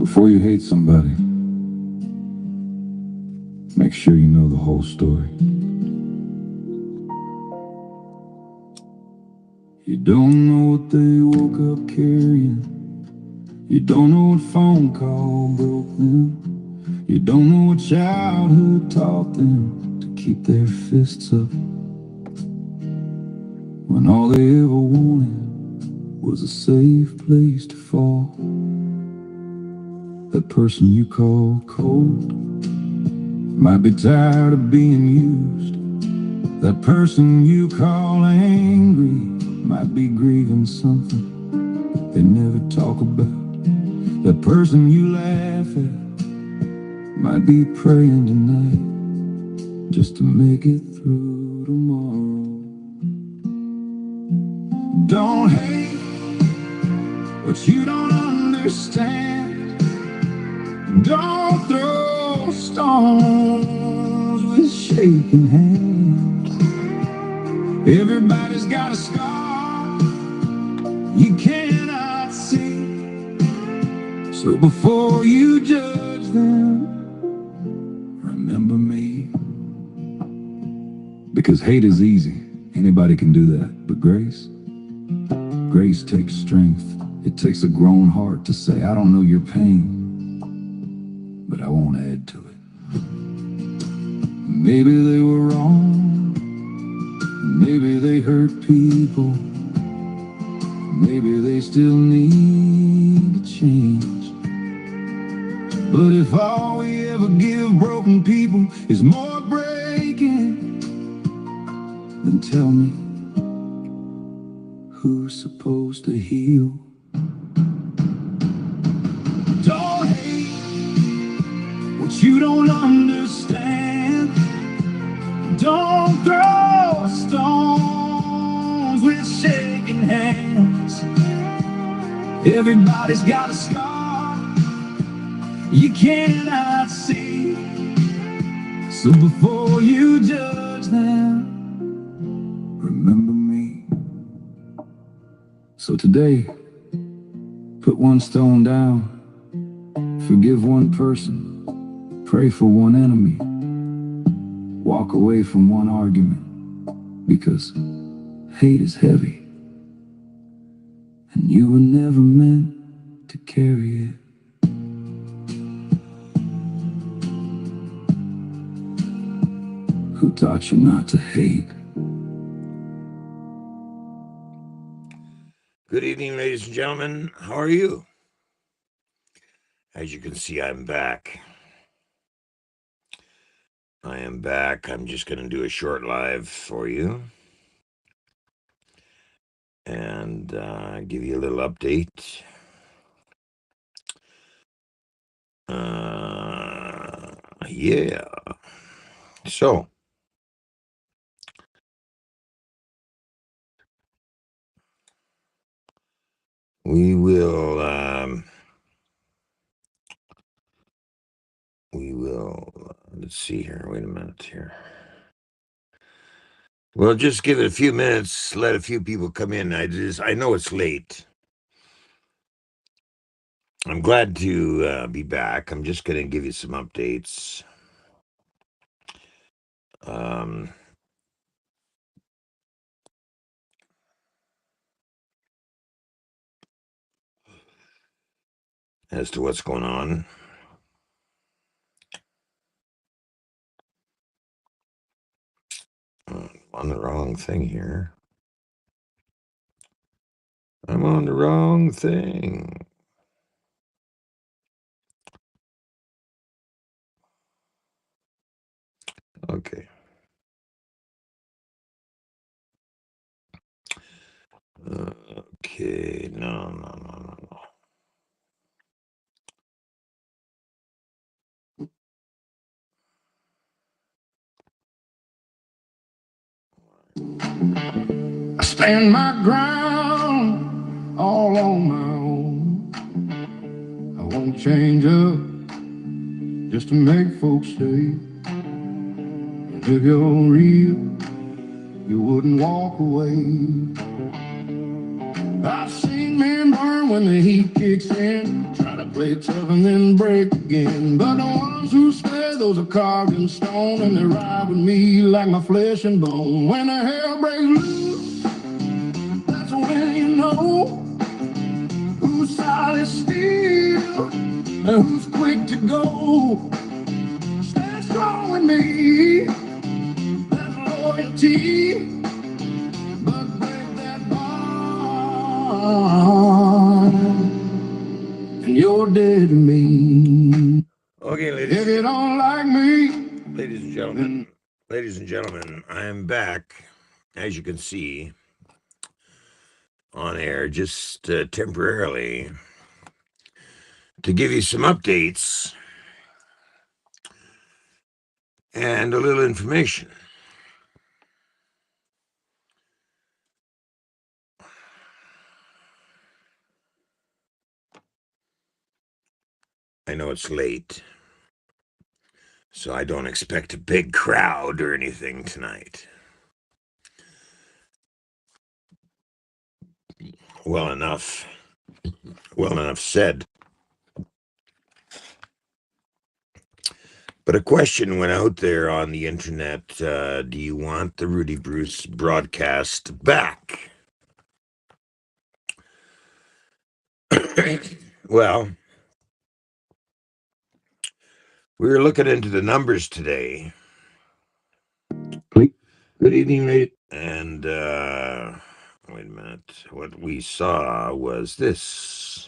Before you hate somebody, make sure you know the whole story. You don't know what they woke up carrying. You don't know what phone call broke them. You don't know what childhood taught them to keep their fists up when all they ever wanted was a safe place to fall. That person you call cold might be tired of being used. That person you call angry might be grieving something they never talk about. That person you laugh at might be praying tonight just to make it through tomorrow. Don't hate what you don't understand. Don't throw stones with shaking hands. Everybody's got a scar you cannot see. So before you judge them, remember me. Because hate is easy. Anybody can do that. But grace takes strength. It takes a grown heart to say, I don't know your pain, but I won't add to it. Maybe they were wrong. Maybe they hurt people. Maybe they still need to change. But if all we ever give broken people is more breaking, then tell me, who's supposed to heal? Don't hate what you don't understand. Don't throw stones with shaking hands. Everybody's got a scar you cannot see. So before you judge them, remember me. So today, put one stone down, forgive one person, pray for one enemy, walk away from one argument, because hate is heavy, and you were never meant to carry it. Who taught you not to hate? Good evening, ladies and gentlemen. How are you? As you can see, I'm back. I am back. I'm just going to do a short live for you and give you a little update. Yeah. So, we will, let's see here. Wait a minute here. Well, just give it a few minutes, let a few people come in. I know it's late. I'm glad to be back. I'm just going to give you some updates. As to what's going on. I'm on the wrong thing here. I'm on the wrong thing. Okay. Okay. No. I stand my ground all on my own. I won't change up just to make folks stay. And if you're real, you wouldn't walk away. I've seen men burn when the heat kicks in. Try to play tough and then break again. But the ones who stay, those are carved in stone, and they ride with me like my flesh and bone. When the hell breaks loose, that's when you know who's solid steel and who's quick to go. Stand strong with me, that's loyalty. But break that bond, and you're dead to me. Okay, If you don't like me, ladies and gentlemen, I am back, as you can see, on air just temporarily to give you some updates and a little information. I know it's late, so I don't expect a big crowd or anything tonight. Well enough said. But a question went out there on the internet. Do you want the Rudy Bruce broadcast back? Well, we were looking into the numbers today. Good evening, ladies. And, wait a minute. What we saw was this.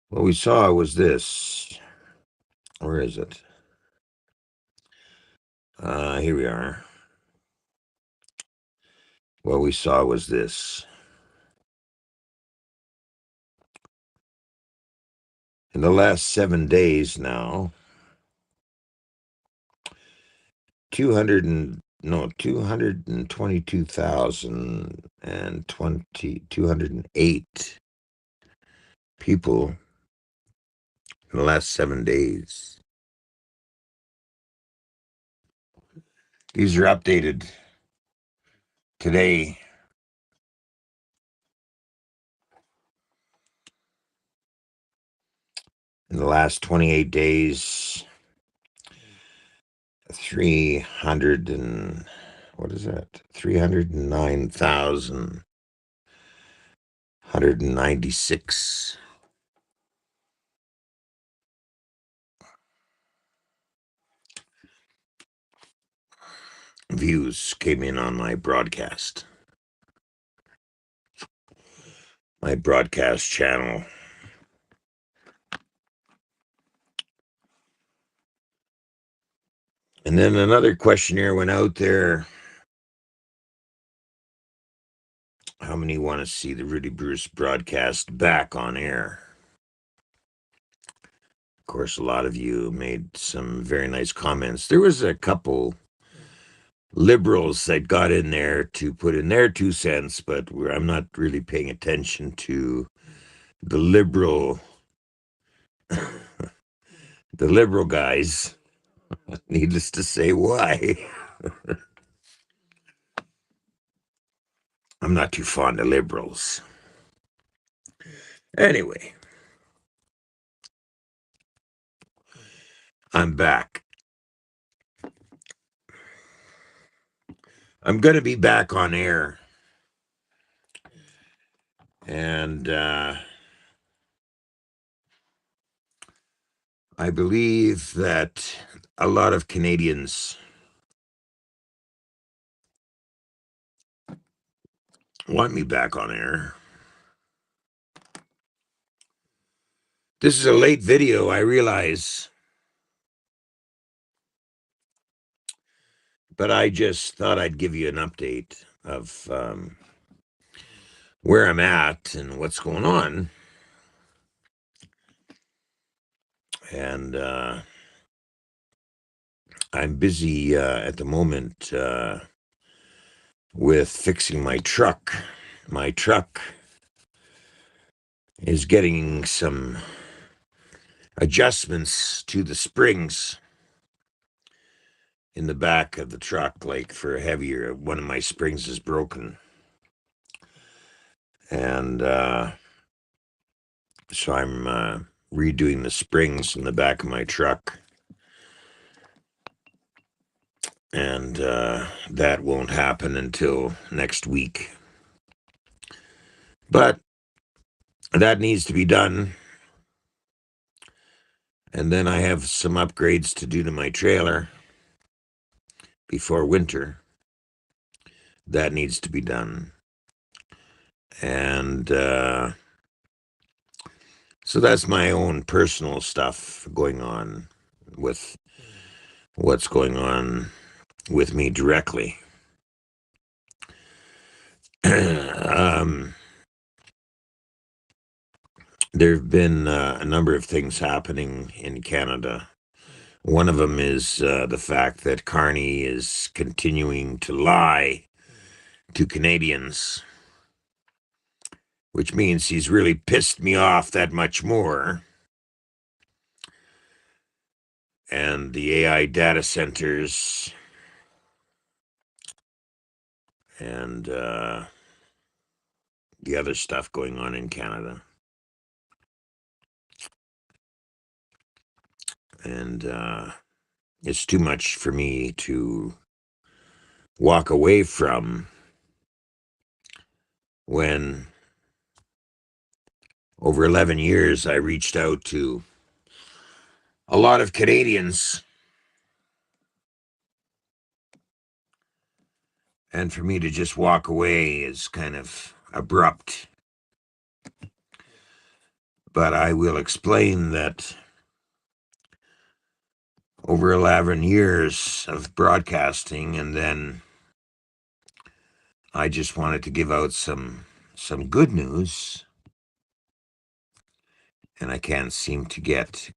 What we saw was this. Where is it? Here we are. What we saw was this. In the last 7 days now, 222,008 people in the last 7 days. These are updated today. In the last 28 days, 309,196 views came in on my broadcast channel. And then another questionnaire went out there. How many want to see the Rudy Bruce broadcast back on air? Of course, a lot of you made some very nice comments. There was a couple liberals that got in there to put in their 2 cents, but I'm not really paying attention to the liberal guys. Needless to say, why? I'm not too fond of liberals. Anyway, I'm back. I'm going to be back on air. And I believe that a lot of Canadians want me back on air. This is a late video, I realize. But I just thought I'd give you an update of where I'm at and what's going on. And I'm busy at the moment with fixing my truck. My truck is getting some adjustments to the springs in the back of the truck, like for heavier. One of my springs is broken. And so I'm redoing the springs in the back of my truck. And that won't happen until next week. But that needs to be done. And then I have some upgrades to do to my trailer before winter. That needs to be done. And so that's my own personal stuff going on with what's going on with me directly. There have been a number of things happening in Canada. One of them is the fact that Carney is continuing to lie to Canadians, which means he's really pissed me off that much more. And the AI data centers and the other stuff going on in Canada. And it's too much for me to walk away from when over 11 years I reached out to a lot of Canadians. And for me to just walk away is kind of abrupt. But I will explain that over 11 years of broadcasting, and then I just wanted to give out some good news, and I couldn't seem to get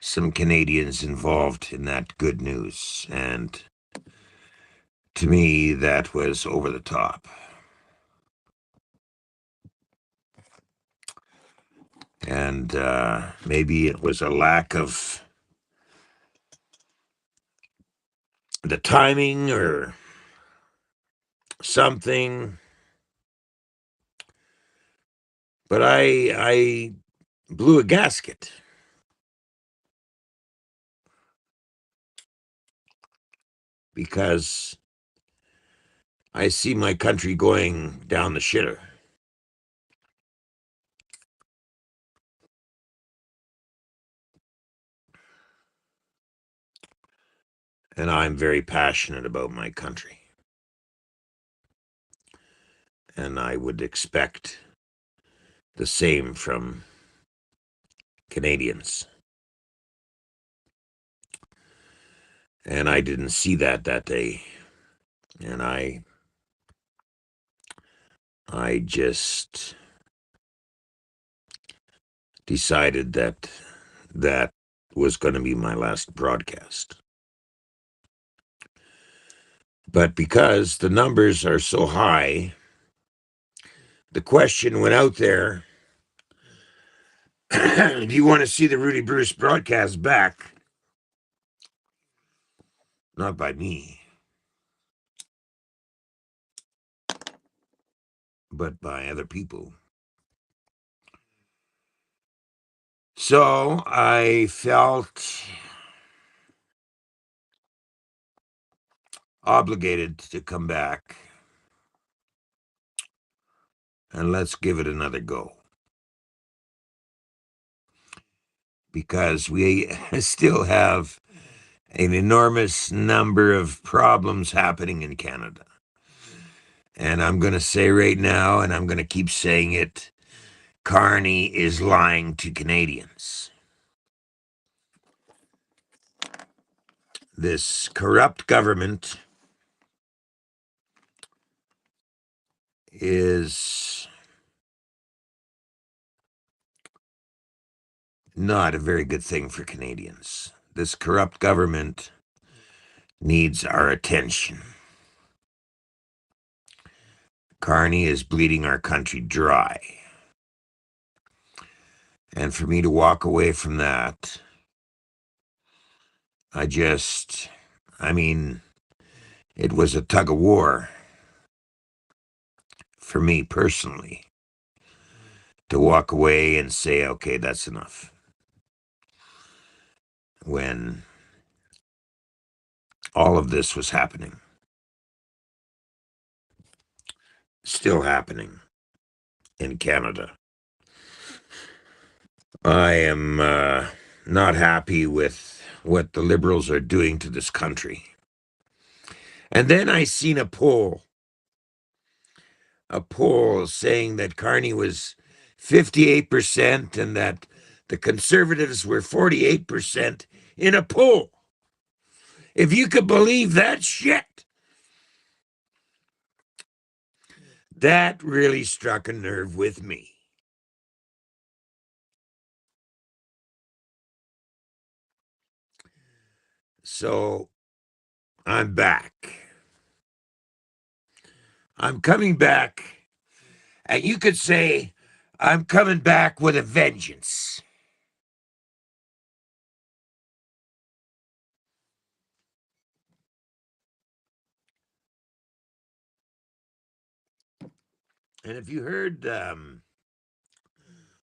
some Canadians involved in that good news, and to me that was over the top. And maybe it was a lack of the timing or something, but I blew a gasket because I see my country going down the shitter. And I'm very passionate about my country. And I would expect the same from Canadians. And I didn't see that day. And I just decided that was going to be my last broadcast. But because the numbers are so high, the question went out there, do you want to see the Rudy Bruce broadcast back? Not by me, but by other people. So I felt obligated to come back and let's give it another go. Because we still have an enormous number of problems happening in Canada. And I'm going to say right now, and I'm going to keep saying it, Carney is lying to Canadians. This corrupt government is not a very good thing for Canadians. This corrupt government needs our attention. Carney is bleeding our country dry. And for me to walk away from that, I mean, It was a tug of war for me personally to walk away and say, okay, that's enough. When all of this was happening, still happening in Canada. I am not happy with what the Liberals are doing to this country. And then I seen a poll saying that Carney was 58% and that the Conservatives were 48% in a poll. If you could believe that shit, that really struck a nerve with me. So I'm back. I'm coming back. And you could say I'm coming back with a vengeance. And if you heard,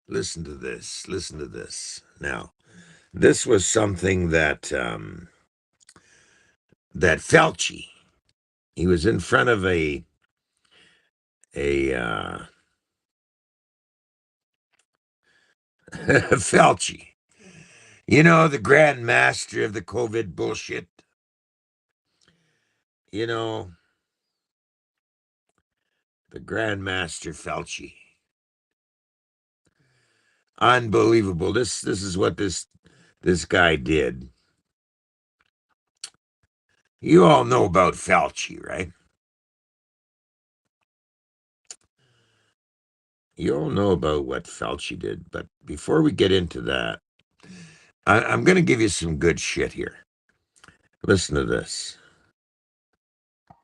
listen to this. Now, this was something that that Fauci, he was in front of a Fauci, you know, the grand master of the COVID bullshit, you know, the grand master Fauci. Unbelievable. This is what this guy did. You all know about Fauci, right? You all know about what Fauci did, but before we get into that, I'm going to give you some good shit here. Listen to this.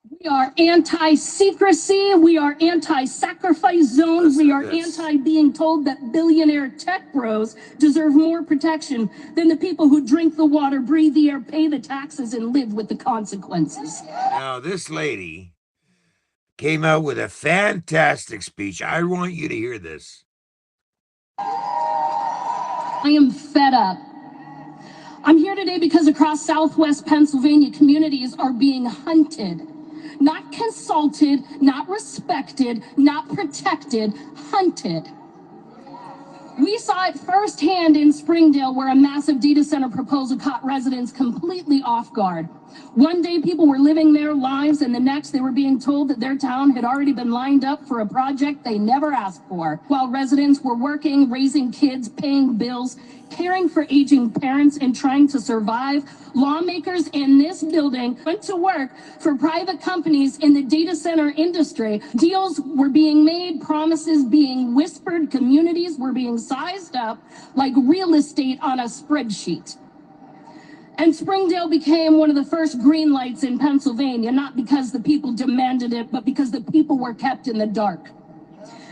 We are anti-secrecy. We are anti-sacrifice zones. We are anti-being told that billionaire tech bros deserve more protection than the people who drink the water, breathe the air, pay the taxes, and live with the consequences. Now, this lady came out with a fantastic speech. I want you to hear this. I am fed up. I'm here today because across Southwest Pennsylvania, communities are being hunted. Not consulted, not respected, not protected, hunted. We saw it firsthand in Springdale, where a massive data center proposal caught residents completely off guard. One day people were living their lives, and the next they were being told that their town had already been lined up for a project they never asked for, while residents were working, raising kids, paying bills, caring for aging parents, and trying to survive. Lawmakers in this building went to work for private companies in the data center industry. Deals were being made, promises being whispered, communities were being sized up like real estate on a spreadsheet. And Springdale became one of the first green lights in Pennsylvania, not because the people demanded it, but because the people were kept in the dark.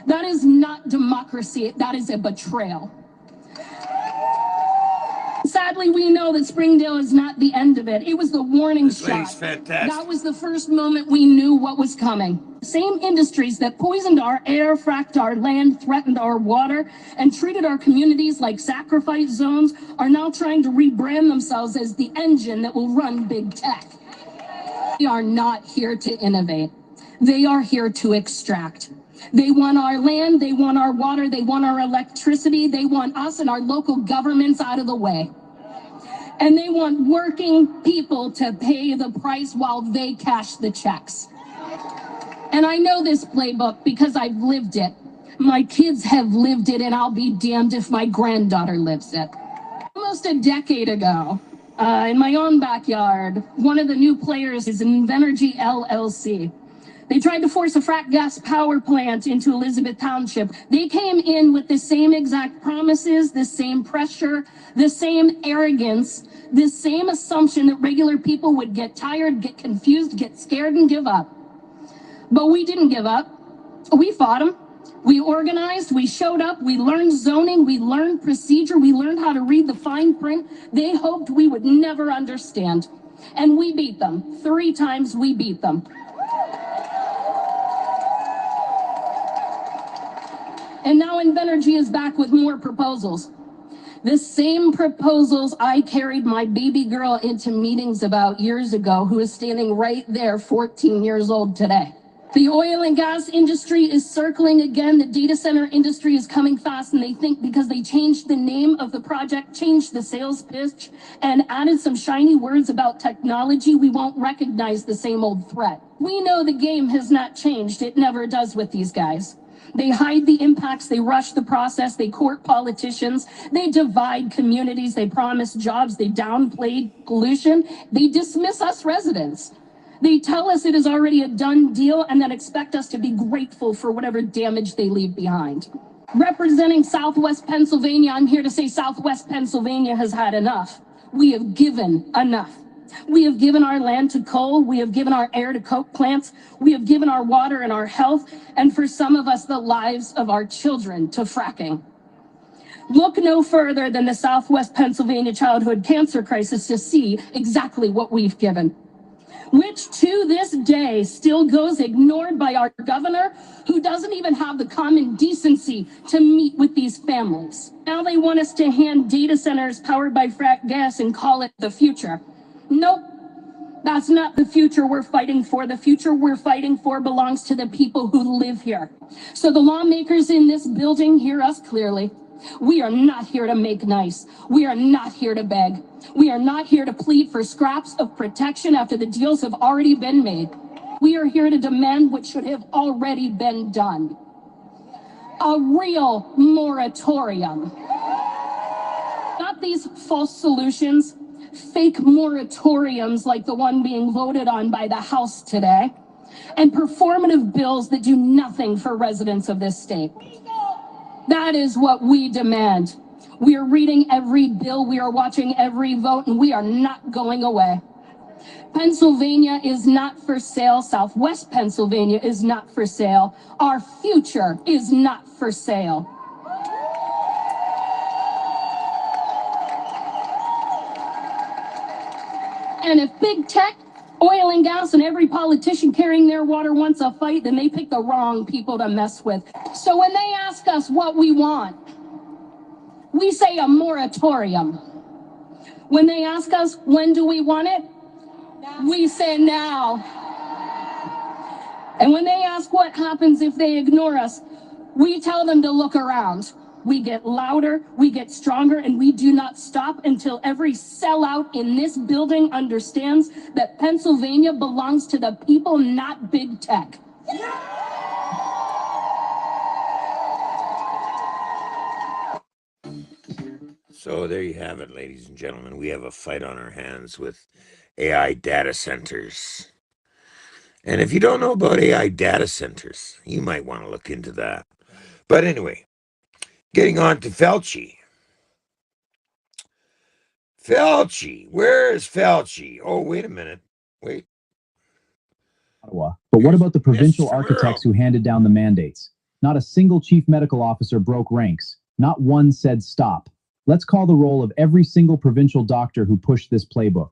That is not democracy, that is a betrayal. Sadly, we know that Springdale is not the end of it. It was the warning shot. Fantastic. That was the first moment we knew what was coming. Same industries that poisoned our air, fracked our land, threatened our water, and treated our communities like sacrifice zones are now trying to rebrand themselves as the engine that will run big tech. They are not here to innovate. They are here to extract. They want our land, they want our water, they want our electricity, they want us and our local governments out of the way. And they want working people to pay the price while they cash the checks. And I know this playbook because I've lived it. My kids have lived it, and I'll be damned if my granddaughter lives it. Almost a decade ago, in my own backyard, one of the new players is Invenergy LLC. They tried to force a frack gas power plant into Elizabeth Township. They came in with the same exact promises, the same pressure, the same arrogance, the same assumption that regular people would get tired, get confused, get scared, and give up. But we didn't give up. We fought them. We organized, we showed up, we learned zoning, we learned procedure, we learned how to read the fine print they hoped we would never understand. And we beat them. 3 times we beat them. And now Invenergy is back with more proposals. The same proposals I carried my baby girl into meetings about years ago, who is standing right there, 14 years old today. The oil and gas industry is circling again. The data center industry is coming fast, and they think because they changed the name of the project, changed the sales pitch, and added some shiny words about technology, we won't recognize the same old threat. We know the game has not changed. It never does with these guys. They hide the impacts, they rush the process, they court politicians, they divide communities, they promise jobs, they downplay pollution, they dismiss us residents. They tell us it is already a done deal and then expect us to be grateful for whatever damage they leave behind. Representing Southwest Pennsylvania, I'm here to say Southwest Pennsylvania has had enough. We have given enough. We have given our land to coal. We have given our air to coke plants. We have given our water and our health, and for some of us, the lives of our children to fracking. Look no further than the Southwest Pennsylvania childhood cancer crisis to see exactly what we've given, which to this day still goes ignored by our governor, who doesn't even have the common decency to meet with these families. Now they want us to hand data centers powered by frack gas and call it the future. Nope, that's not the future we're fighting for. The future we're fighting for belongs to the people who live here. So the lawmakers in this building hear us clearly. We are not here to make nice. We are not here to beg. We are not here to plead for scraps of protection after the deals have already been made. We are here to demand what should have already been done. A real moratorium. Not these false solutions, fake moratoriums like the one being voted on by the House today, and performative bills that do nothing for residents of this state. That is what we demand. We are reading every bill, we are watching every vote, and we are not going away. Pennsylvania is not for sale. Southwest Pennsylvania is not for sale. Our future is not for sale. And if big tech, oil and gas, and every politician carrying their water wants a fight, then they pick the wrong people to mess with. So when they ask us what we want, we say a moratorium. When they ask us when do we want it, we say now. And when they ask what happens if they ignore us, we tell them to look around. We get louder, we get stronger, and we do not stop until every sellout in this building understands that Pennsylvania belongs to the people, not big tech. So there you have it, ladies and gentlemen. We have a fight on our hands with AI data centers. And if you don't know about AI data centers, you might want to look into that. But anyway, getting on to Fauci. Fauci, where is Fauci? Oh, wait a minute. Wait. Ottawa. But what about the provincial architects who handed down the mandates? Not a single chief medical officer broke ranks. Not one said stop. Let's call the roll of every single provincial doctor who pushed this playbook.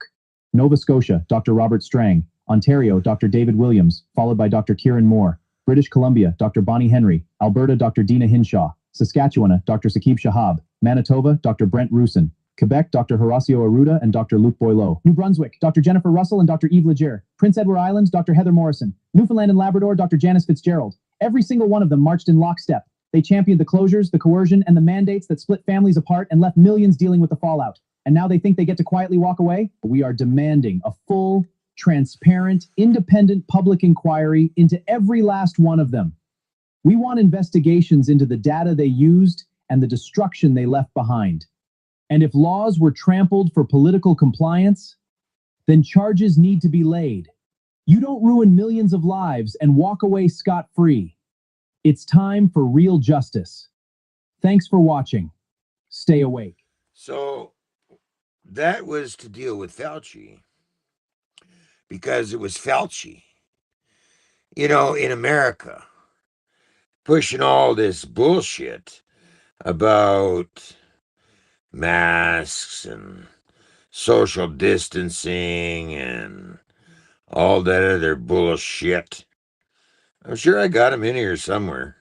Nova Scotia, Dr. Robert Strang. Ontario, Dr. David Williams, followed by Dr. Kieran Moore. British Columbia, Dr. Bonnie Henry. Alberta, Dr. Dina Hinshaw. Saskatchewan, Dr. Saqib Shahab. Manitoba, Dr. Brent Rusin. Quebec, Dr. Horacio Arruda and Dr. Luc Boileau. New Brunswick, Dr. Jennifer Russell and Dr. Yves Leger. Prince Edward Island, Dr. Heather Morrison. Newfoundland and Labrador, Dr. Janice Fitzgerald. Every single one of them marched in lockstep. They championed the closures, the coercion, and the mandates that split families apart and left millions dealing with the fallout. And now they think they get to quietly walk away? We are demanding a full, transparent, independent public inquiry into every last one of them. We want investigations into the data they used and the destruction they left behind. And if laws were trampled for political compliance, then charges need to be laid. You don't ruin millions of lives and walk away scot-free. It's time for real justice. Thanks for watching. Stay awake. So that was to deal with Fauci, because it was Fauci, in America, pushing all this bullshit about masks and social distancing and all that other bullshit. I'm sure I got him in here somewhere.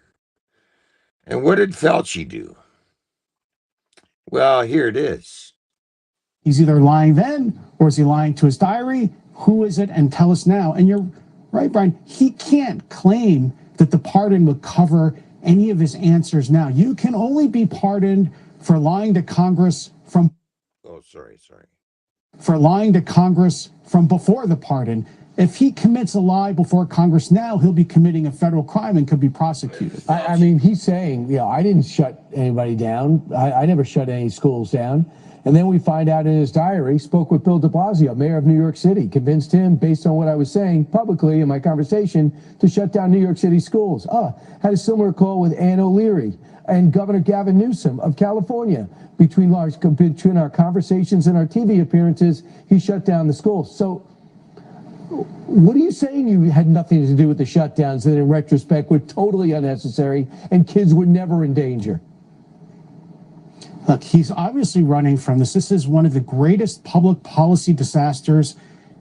And what did Fauci do? Well, here it is. He's either lying then or is he lying to his diary? Who is it? And tell us now. And you're right, Brian. He can't claim that the pardon would cover any of his answers now. You can only be pardoned for lying to Congress from. Oh, sorry. For lying to Congress from before the pardon. If he commits a lie before Congress now, he'll be committing a federal crime and could be prosecuted. I mean, he's saying, I didn't shut anybody down. I never shut any schools down. And then we find out in his diary, spoke with Bill de Blasio, mayor of New York City, convinced him, based on what I was saying publicly in my conversation, to shut down New York City schools. Had a similar call with Ann O'Leary and Governor Gavin Newsom of California. Between our conversations and our TV appearances, he shut down the schools. So what are you saying? You had nothing to do with the shutdowns that in retrospect were totally unnecessary and kids were never in danger? Look, he's obviously running from this. This is one of the greatest public policy disasters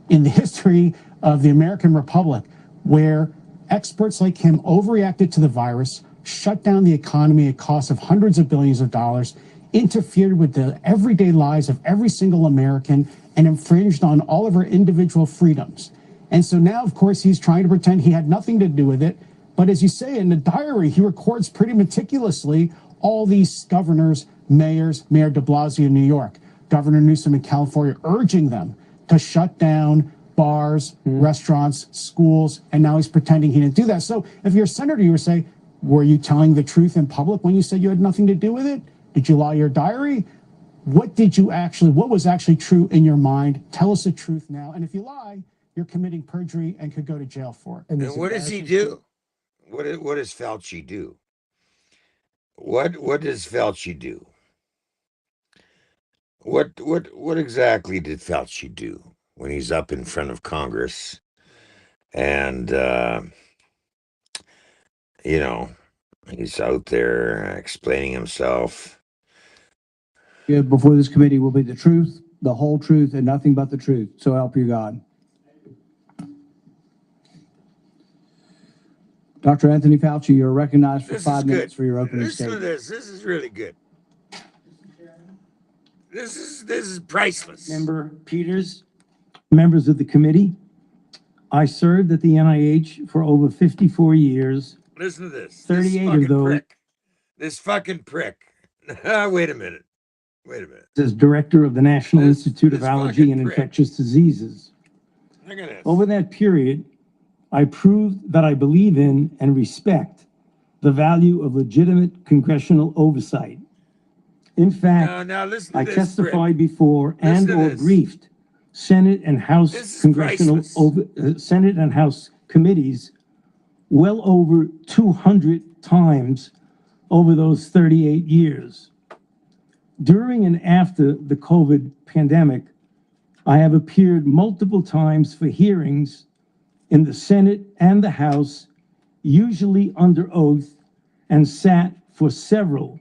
in the history of the American Republic, where experts like him overreacted to the virus, shut down the economy at cost of hundreds of billions of dollars, interfered with the everyday lives of every single American, and infringed on all of our individual freedoms. And so now, of course, he's trying to pretend he had nothing to do with it. But as you say, in the diary, he records pretty meticulously all these governors, mayors, Mayor de Blasio in New York, Governor Newsom in California, urging them to shut down bars, restaurants, schools, and now he's pretending he didn't do that. So if you're a senator, you would say, were you telling the truth in public when you said you had nothing to do with it? Did you lie your diary? What was actually true in your mind? Tell us the truth now. And if you lie, you're committing perjury and could go to jail for it. And what does he do? What does Fauci do? What does Fauci do? What exactly did Fauci do when he's up in front of Congress and he's out there explaining himself? Before this committee will be the truth, the whole truth, and nothing but the truth. So help you God. Dr. Anthony Fauci, you're recognized for 5 minutes for your opening statement. This is really good. This is priceless. Member Peters, members of the committee, I served at the NIH for over 54 years. Listen to this. 38 of those. This fucking prick. Wait a minute. As director of the National Institute of Allergy and Infectious Diseases. Look at this. Over that period, I proved that I believe in and respect the value of legitimate congressional oversight. In fact, now listen to I this, testified Britt. before Listen to and/or this. briefed Senate and House Senate and House committees well over 200 times over those 38 years. During and after the COVID pandemic, I have appeared multiple times for hearings in the Senate and the House, usually under oath, and sat for several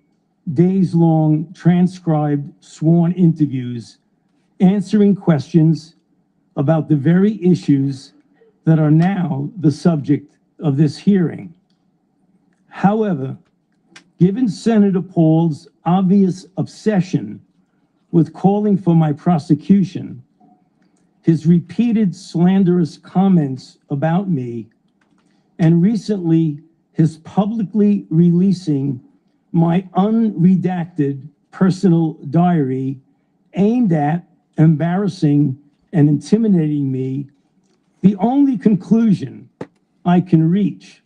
days-long transcribed sworn interviews, answering questions about the very issues that are now the subject of this hearing. However, given Senator Paul's obvious obsession with calling for my prosecution, his repeated slanderous comments about me, and recently his publicly releasing my unredacted personal diary aimed at embarrassing and intimidating me, the only conclusion I can reach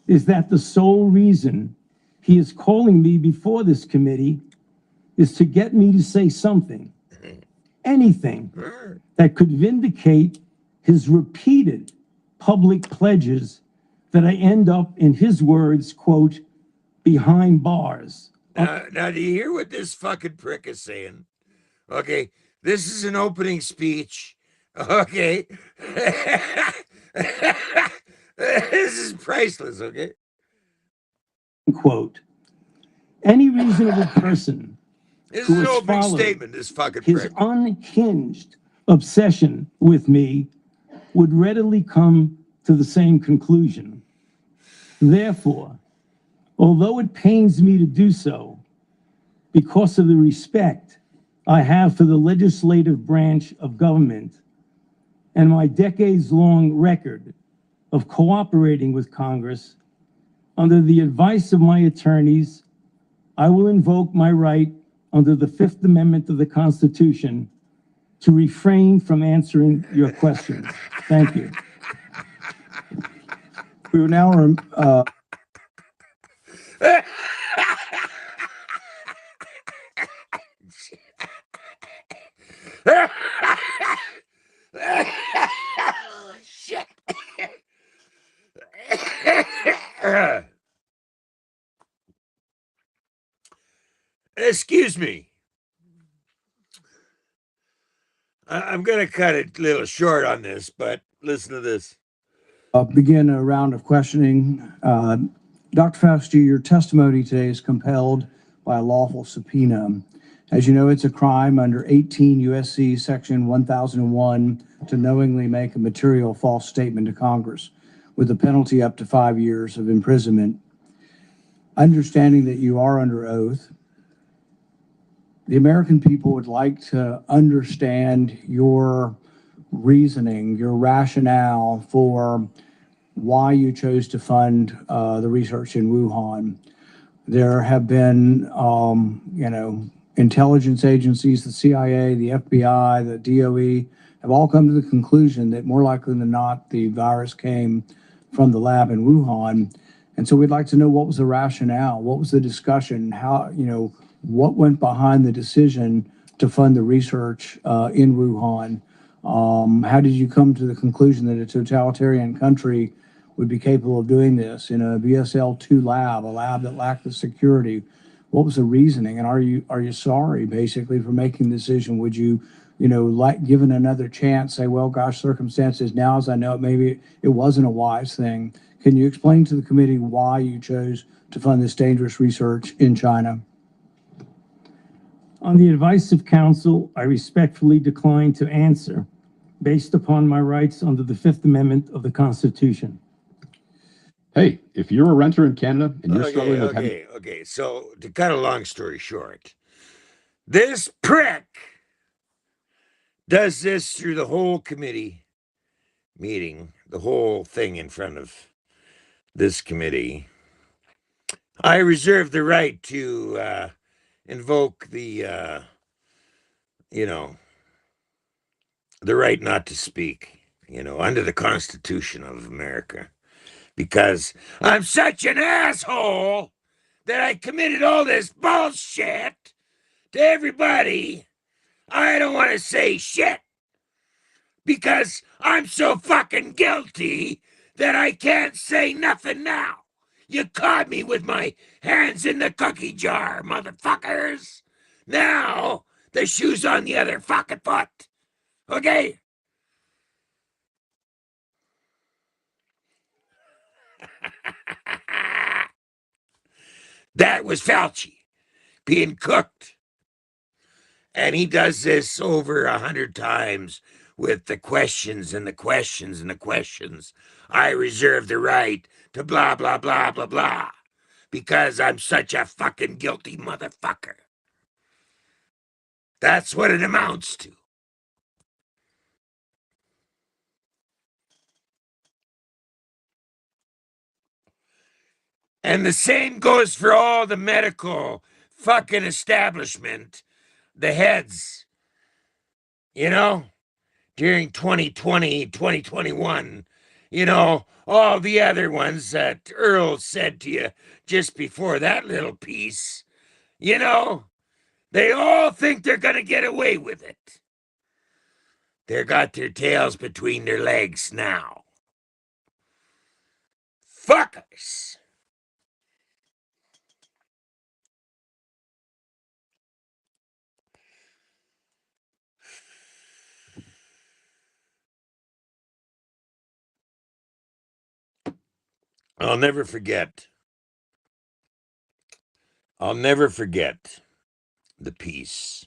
is that the sole reason he is calling me before this committee is to get me to say something, anything, that could vindicate his repeated public pledges that I end up, in his words, quote, behind bars. Now, do you hear what this fucking prick is saying? Okay, this is an opening speech. Okay. This is priceless, okay? Quote, any reasonable person This who is an has opening followed statement, this fucking his prick. unhinged obsession with me would readily come to the same conclusion. Therefore, although it pains me to do so, because of the respect I have for the legislative branch of government and my decades-long record of cooperating with Congress, under the advice of my attorneys, I will invoke my right under the Fifth Amendment of the Constitution to refrain from answering your questions. Thank you. We will now Shit. Excuse me. I'm going to cut it a little short on this, but listen to this. begin a round of questioning. Dr. Fauci, your testimony today is compelled by a lawful subpoena. As you know, it's a crime under 18 U.S.C. Section 1001 to knowingly make a material false statement to Congress, with a penalty up to 5 years of imprisonment. Understanding that you are under oath, the American people would like to understand your reasoning, your rationale for why you chose to fund the research in Wuhan. There have been, intelligence agencies, the CIA, the FBI, the DOE, have all come to the conclusion that more likely than not, the virus came from the lab in Wuhan. And so we'd like to know, what was the rationale? What was the discussion? What went behind the decision to fund the research in Wuhan? How did you come to the conclusion that a totalitarian country would be capable of doing this in a BSL-2 lab, a lab that lacked the security? What was the reasoning? And are you sorry, basically, for making the decision? Would you, given another chance, say, well, gosh, circumstances now, as I know it, maybe it wasn't a wise thing. Can you explain to the committee why you chose to fund this dangerous research in China? On the advice of counsel, I respectfully decline to answer based upon my rights under the Fifth Amendment of the Constitution. Hey, if you're a renter in Canada and you're struggling with Okay. So to cut a long story short, this prick does this through the whole committee meeting, the whole thing in front of this committee. I reserve the right to invoke the right not to speak, under the Constitution of America, because I'm such an asshole that I committed all this bullshit to everybody. I don't want to say shit because I'm so fucking guilty that I can't say nothing now. You caught me with my hands in the cookie jar, motherfuckers. Now the shoe's on the other fucking foot. Okay? That was Fauci being cooked. And he does this over 100 times with the questions and the questions and the questions. I reserve the right to blah, blah, blah, blah, blah, because I'm such a fucking guilty motherfucker. That's what it amounts to. And the same goes for all the medical fucking establishment, the heads, during 2020, 2021, all the other ones that Earl said to you just before that little piece, they all think they're going to get away with it. They've got their tails between their legs now. Fuckers. I'll never forget the piece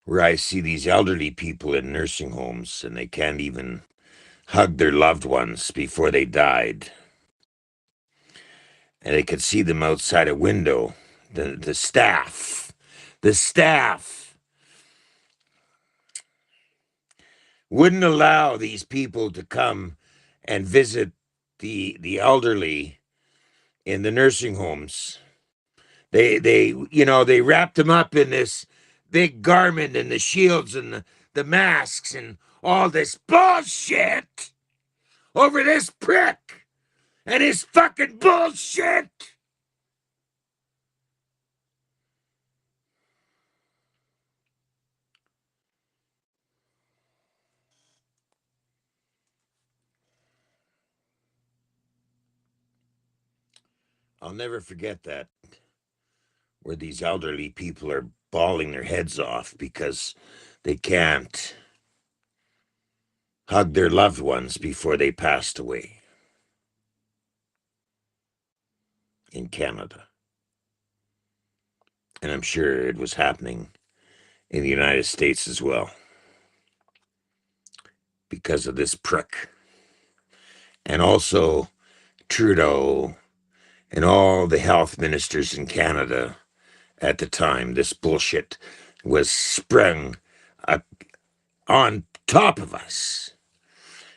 where I see these elderly people in nursing homes and they can't even hug their loved ones before they died. And they could see them outside a window. The staff wouldn't allow these people to come and visit the elderly in the nursing homes. They wrapped them up in this big garment and the shields and the masks and all this bullshit over this prick and his fucking bullshit. I'll never forget that, where these elderly people are bawling their heads off because they can't hug their loved ones before they passed away in Canada. And I'm sure it was happening in the United States as well because of this prick. And also Trudeau and all the health ministers in Canada at the time, this bullshit was sprung on top of us.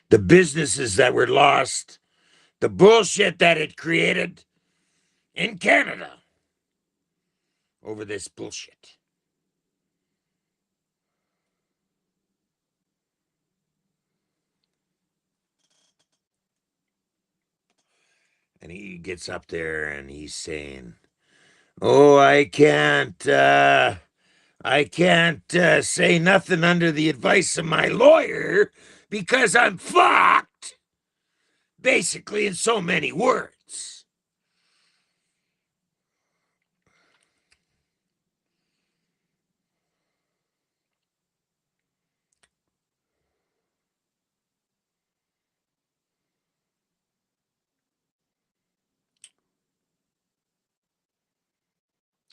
The businesses that were lost, the bullshit that it created in Canada over this bullshit. And he gets up there and he's saying, oh, I can't say nothing under the advice of my lawyer because I'm fucked. Basically, in so many words.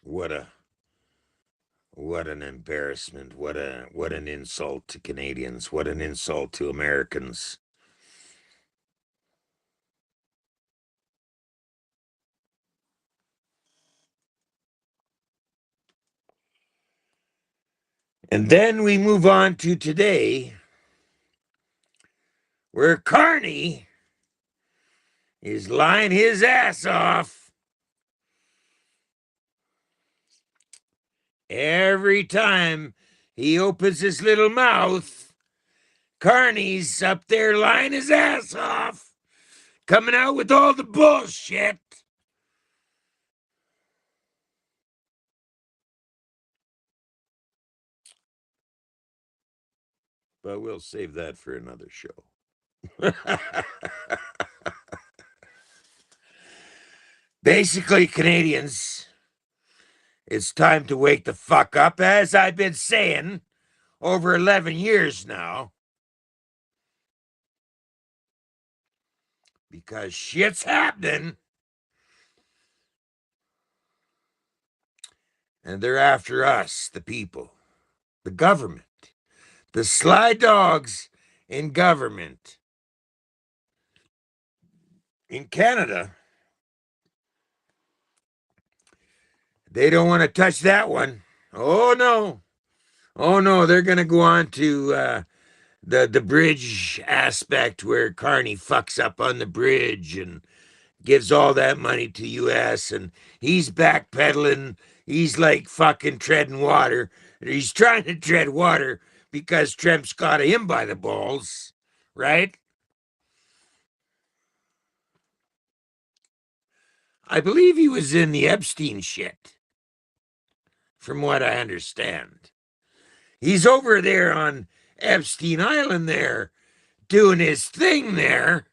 What an embarrassment. What an insult to Canadians. What an insult to Americans. And then we move on to today, where Carney is lying his ass off every time he opens his little mouth. Carney's up there lying his ass off, coming out with all the bullshit. But we'll save that for another show. Basically, Canadians, it's time to wake the fuck up, as I've been saying over 11 years now. Because shit's happening. And they're after us, the people, the government, the sly dogs in government. In Canada, they don't want to touch that one. Oh, no. Oh, no, they're going to go on to the bridge aspect where Carney fucks up on the bridge and gives all that money to U.S. and he's backpedaling. He's like fucking treading water. He's trying to tread water because Trump's got him by the balls, right? I believe he was in the Epstein shit, from what I understand. He's over there on Epstein Island there, doing his thing there.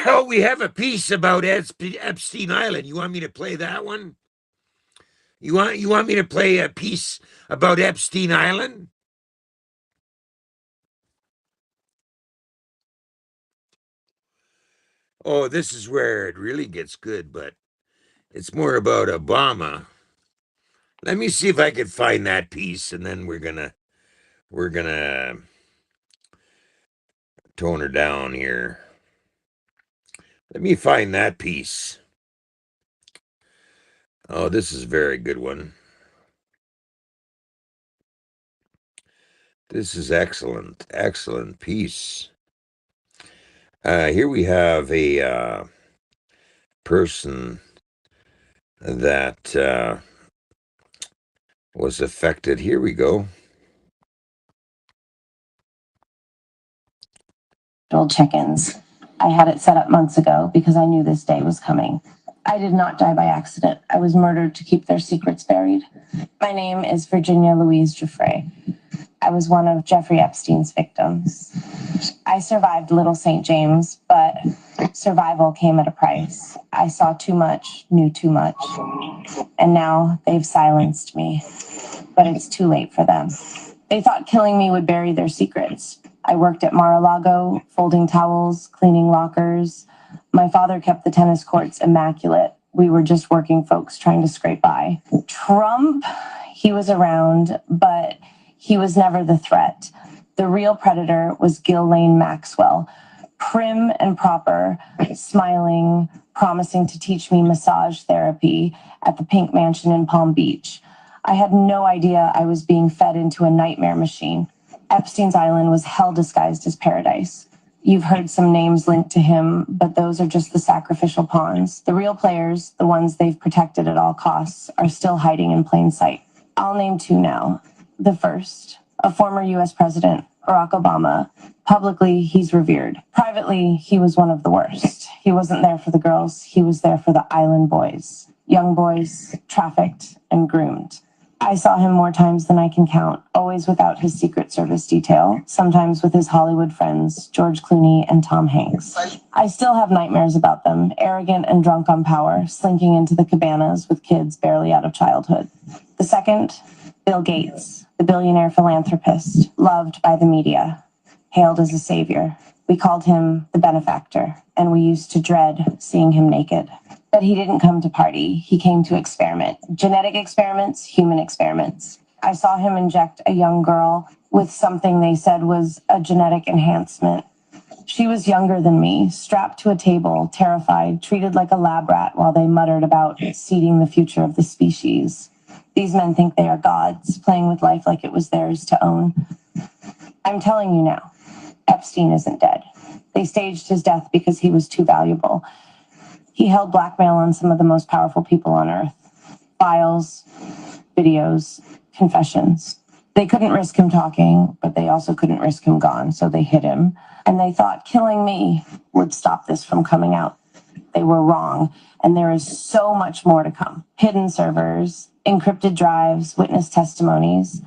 Oh, we have a piece about Epstein Island. You want me to play that one? You want me to play a piece about Epstein Island? Oh, this is where it really gets good, but it's more about Obama. Let me see if I can find that piece, and then we're gonna tone her down here. Let me find that piece. Oh, this is a very good one. This is excellent, excellent piece. Here we have a person that was affected. Here we go. Old chickens. I had it set up months ago because I knew this day was coming. I did not die by accident. I was murdered to keep their secrets buried. My name is Virginia Louise Giuffre. I was one of Jeffrey Epstein's victims. I survived Little St. James, but survival came at a price. I saw too much, knew too much, and now they've silenced me. But it's too late for them. They thought killing me would bury their secrets. I worked at Mar-a-Lago, folding towels, cleaning lockers. My father kept the tennis courts immaculate. We were just working folks trying to scrape by. Trump, he was around, but he was never the threat. The real predator was Ghislaine Maxwell, prim and proper, smiling, promising to teach me massage therapy at the Pink Mansion in Palm Beach. I had no idea I was being fed into a nightmare machine. Epstein's Island was hell disguised as paradise. You've heard some names linked to him, but those are just the sacrificial pawns. The real players, the ones they've protected at all costs, are still hiding in plain sight. I'll name two now. The first, a former US president, Barack Obama. Publicly, he's revered. Privately, he was one of the worst. He wasn't there for the girls, he was there for the island boys. Young boys, trafficked and groomed. I saw him more times than I can count, always without his Secret Service detail, sometimes with his Hollywood friends, George Clooney and Tom Hanks. I still have nightmares about them, arrogant and drunk on power, slinking into the cabanas with kids barely out of childhood. The second, Bill Gates, the billionaire philanthropist, loved by the media, hailed as a savior. We called him the benefactor, and we used to dread seeing him naked. But he didn't come to party. He came to experiment. Genetic experiments, human experiments. I saw him inject a young girl with something they said was a genetic enhancement. She was younger than me, strapped to a table, terrified, treated like a lab rat while they muttered about seeding the future of the species. These men think they are gods, playing with life like it was theirs to own. I'm telling you now, Epstein isn't dead. They staged his death because he was too valuable. He held blackmail on some of the most powerful people on earth. Files, videos, confessions. They couldn't risk him talking, but they also couldn't risk him gone, so they hid him. And they thought killing me would stop this from coming out. They were wrong, and there is so much more to come. Hidden servers, encrypted drives, witness testimonies.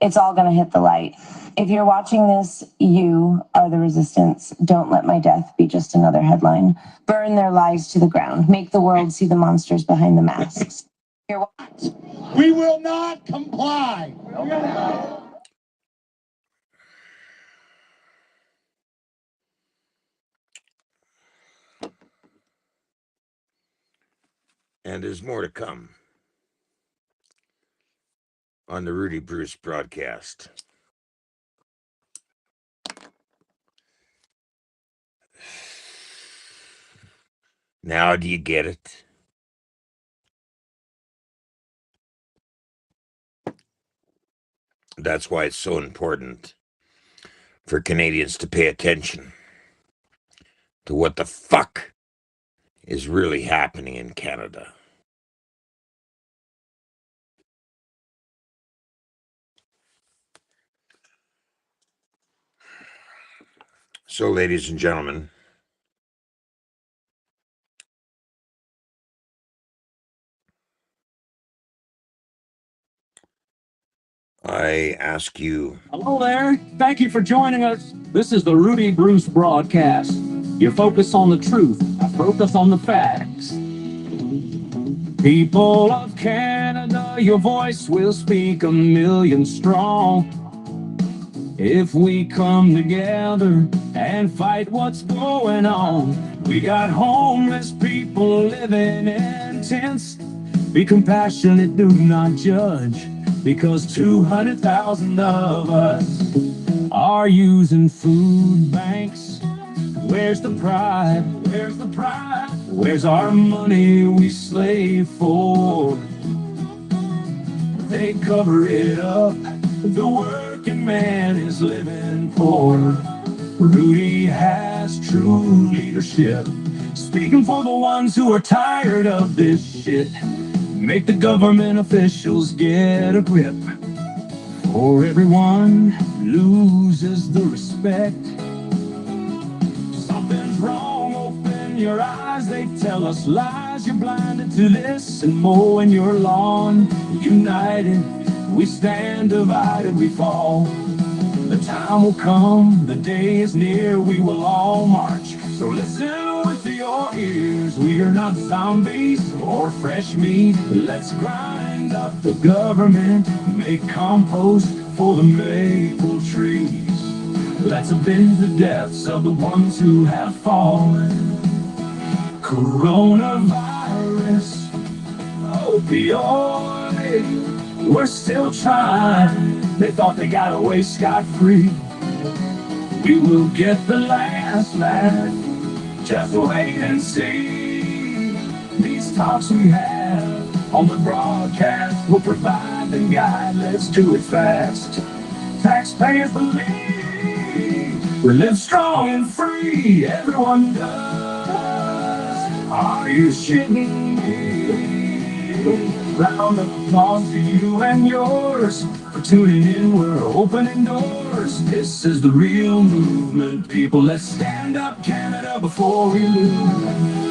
It's all going to hit the light. If you're watching this, you are the resistance. Don't let my death be just another headline. Burn their lies to the ground. Make the world see the monsters behind the masks. We will not comply. And there's more to come on the Rudy Bruce broadcast. Now do you get it? That's why it's so important for Canadians to pay attention to what the fuck is really happening in Canada. So, ladies and gentlemen, I ask you. Hello there. Thank you for joining us. This is the Rudy Bruce broadcast. You focus on the truth. I focus on the facts. People of Canada, your voice will speak a million strong. if we come together and fight what's going on. We got homeless people living in tents. Be compassionate, do not judge, because 200,000 of us are using food banks. Where's the pride? Where's the pride? Where's our money we slave for? They cover it up. The working man is living poor. Rudy has true leadership, speaking for the ones who are tired of this shit. Make the government officials get a grip, or everyone loses the respect. Something's wrong, open your eyes. They tell us lies, you're blinded to this and mowing your lawn. United, we stand, divided we fall. The time will come, the day is near, we will all march. So listen with your ears, we are not zombies or fresh meat. Let's grind up the government, make compost for the maple trees. Let's avenge the deaths of the ones who have fallen. Coronavirus, opioid, we're still trying. They thought they got away scot-free. We will get the last laugh, just wait and see. These talks we have on the broadcast will provide the guide. Let's do it fast. Taxpayers believe we live strong and free. Everyone does. Are you shitting me? Round of applause to you and yours for tuning in. We're opening doors. This is the real movement, people. Let's stand up, Canada, before we lose.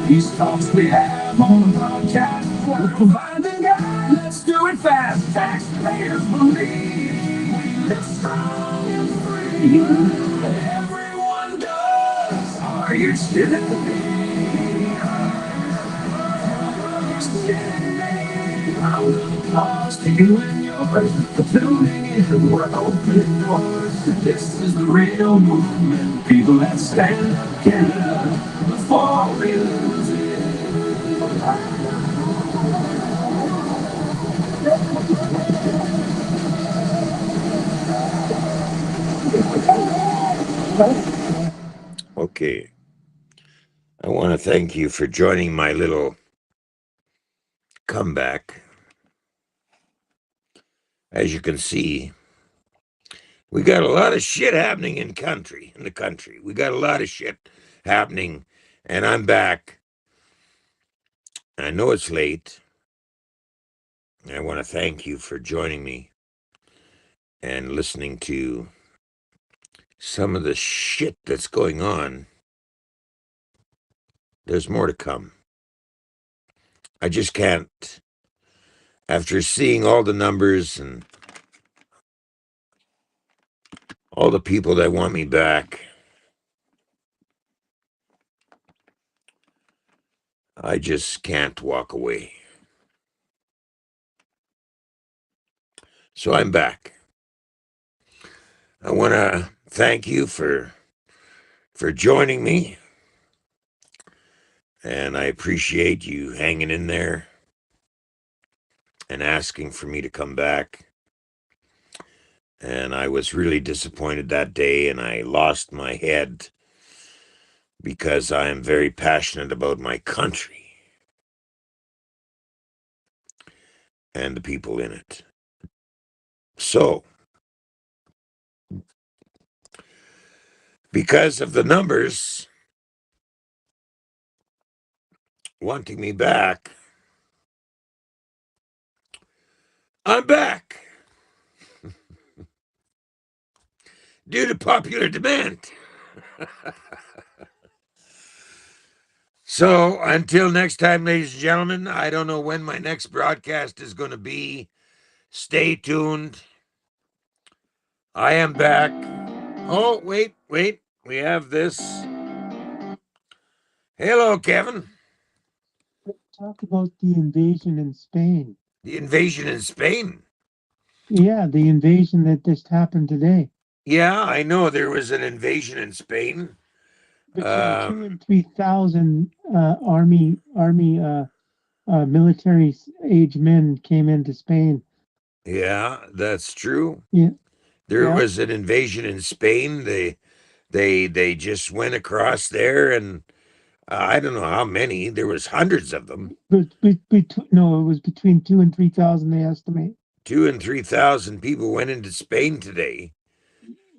These talks we have on the broadcast will provide the guide. Let's do it fast. Taxpayers believe we live strong and free. Everyone does. Are you kidding me? Round of applause to you and yours for tuning in. We're opening doors. This is the real movement. People that stand up, Canada, before we lose it. Okay. I want to thank you for joining my little comeback. As you can see, we got a lot of shit happening in the country. We got a lot of shit happening, and I'm back. I know it's late. I want to thank you for joining me and listening to some of the shit that's going on. There's more to come. I just can't, after seeing all the numbers and all the people that want me back, I just can't walk away. So I'm back. I want to thank you for joining me, and I appreciate you hanging in there and asking for me to come back. And I was really disappointed that day, and I lost my head because I am very passionate about my country and the people in it. So, because of the numbers wanting me back, I'm back. Due to popular demand. So, until next time, ladies and gentlemen, I don't know when my next broadcast is going to be. Stay tuned. I am back. Oh, wait. We have this. Hello, Kevin. Talk about the invasion in Spain. The invasion in Spain? Yeah, the invasion that just happened today. Yeah, I know there was an invasion in Spain. Between 2,000 and 3,000 army military age men came into Spain. Yeah, that's true. Yeah. There was an invasion in Spain. They just went across there, and I don't know how many. There was hundreds of them. No, it was between 2,000 and 3,000, they estimate. 2,000 and 3,000 people went into Spain today.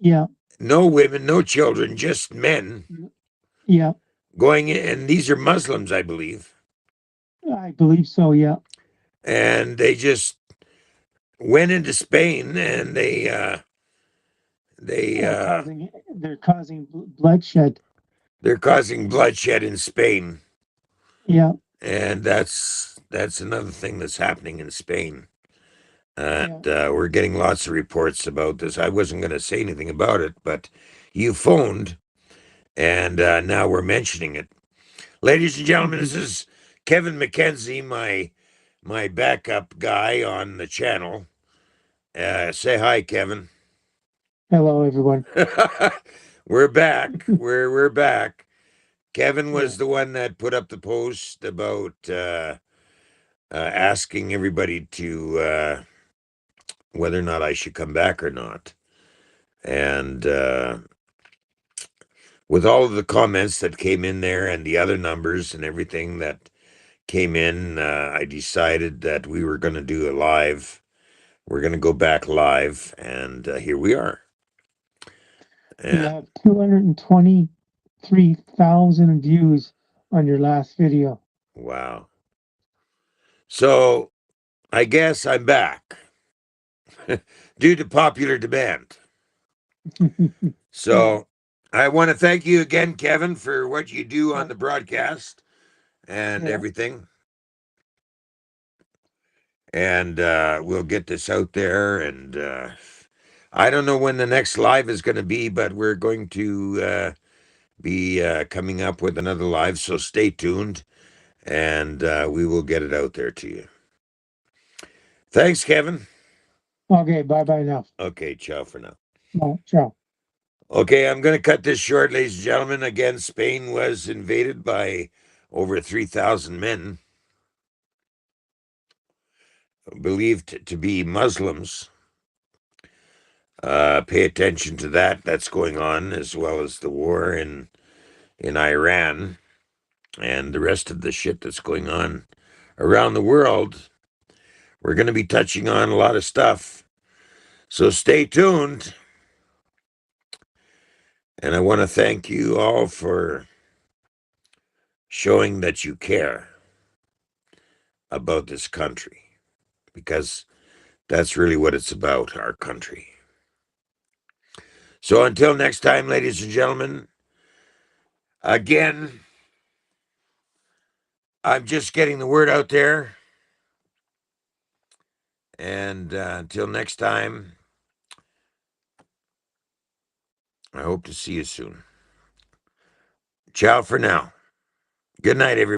Yeah. No women, no children, just men. Yeah. Going in, and these are Muslims, I believe. I believe so, yeah. And they just went into Spain, and they're causing bloodshed. They're causing bloodshed in Spain. Yeah. And that's another thing that's happening in Spain. And we're getting lots of reports about this. I wasn't going to say anything about it, but you phoned, and now we're mentioning it. Ladies and gentlemen, this is Kevin McKenzie, my backup guy on the channel. Say hi, Kevin. Hello, everyone. We're back. We're back. Kevin was the one that put up the post about asking everybody to whether or not I should come back or not. And with all of the comments that came in there and the other numbers and everything that came in, I decided that we were going to do a live. We're going to go back live, and here we are. You have 223,000 views on your last video. Wow. So I guess I'm back due to popular demand. So I want to thank you again, Kevin, for what you do on the broadcast and everything. And we'll get this out there. And I don't know when the next live is going to be, but we're going to be coming up with another live. So stay tuned, and we will get it out there to you. Thanks, Kevin. Okay, bye-bye now. Okay, ciao for now. No, ciao. Okay, I'm going to cut this short, ladies and gentlemen. Again, Spain was invaded by over 3,000 men, believed to be Muslims. Pay attention to that. That's going on, as well as the war in Iran and the rest of the shit that's going on around the world. We're going to be touching on a lot of stuff. So stay tuned. And I want to thank you all for showing that you care about this country, because that's really what it's about, our country. So until next time, ladies and gentlemen, again, I'm just getting the word out there. And until next time, I hope to see you soon. Ciao for now. Good night, everybody.